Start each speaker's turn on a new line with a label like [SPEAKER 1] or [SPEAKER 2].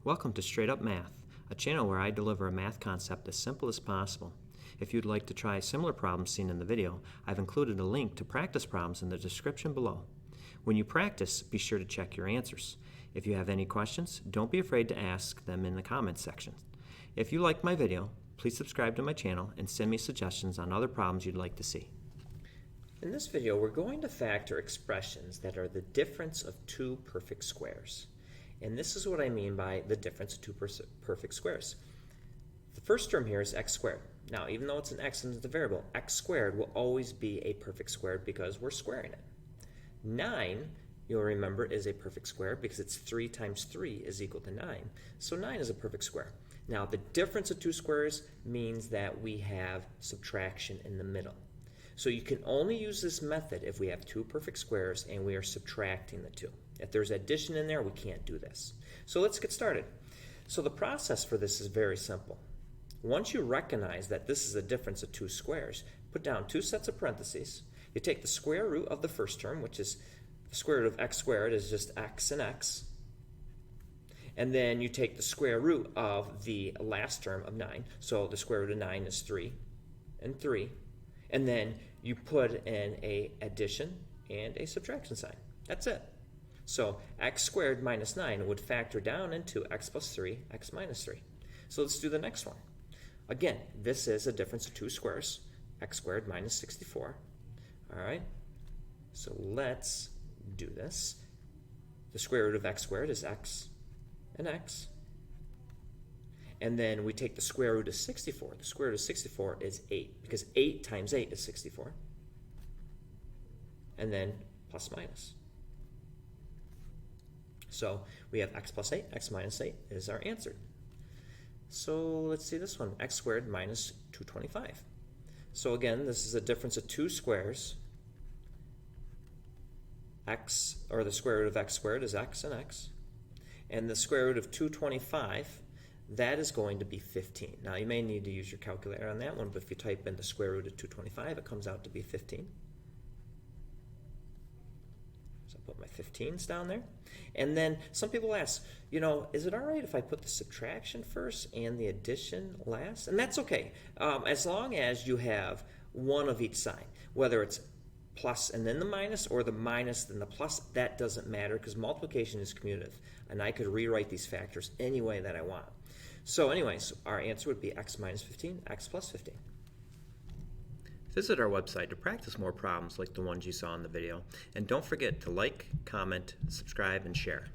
[SPEAKER 1] Welcome to Straight Up Math, a channel where I deliver a math concept as simple as possible. If you'd like to try similar problems seen in the video, I've included a link to practice problems in the description below. When you practice, be sure to check your answers. If you have any questions, don't be afraid to ask them in the comments section. If you like my video, please subscribe to my channel and send me suggestions on other problems you'd like to see.
[SPEAKER 2] In this video, we're going to factor expressions that are the difference of two perfect squares. And this is what I mean by the difference of two perfect squares. The first term here is x squared. Now, even though it's an x and it's a variable, x squared will always be a perfect square because we're squaring it. 9, you'll remember, is a perfect square because it's 3 times 3 is equal to 9. So 9 is a perfect square. Now, the difference of two squares means that we have subtraction in the middle. So you can only use this method if we have two perfect squares and we are subtracting the two. If there's addition in there, we can't do this. So let's get started. So the process for this is very simple. Once you recognize that this is a difference of two squares, put down two sets of parentheses. You take the square root of the first term, which is the square root of x squared is just x and x. And then you take the square root of the last term of 9. So the square root of 9 is 3 and 3. And then you put in a addition and a subtraction sign. That's it. So x squared minus 9 would factor down into x plus 3, x minus 3. So let's do the next one. Again, this is a difference of two squares, x squared minus 64. All right, so let's do this. The square root of x squared is x and x. And then we take the square root of 64. The square root of 64 is 8, because 8 times 8 is 64. And then plus minus. So we have x plus 8, x minus 8 is our answer. So let's see this one, x squared minus 225. So again, this is a difference of two squares. X, or the square root of x squared is x and x. And the square root of 225, that is going to be 15. Now you may need to use your calculator on that one, but if you type in the square root of 225, it comes out to be 15. So I'll put my 15s down there. And then some people ask, is it all right if I put the subtraction first and the addition last? And that's okay, as long as you have one of each sign. Whether it's plus and then the minus, or the minus then the plus, that doesn't matter because multiplication is commutative. And I could rewrite these factors any way that I want. So anyways, our answer would be x minus 15, x plus 15.
[SPEAKER 1] Visit our website to practice more problems like the ones you saw in the video. And don't forget to like, comment, subscribe, and share.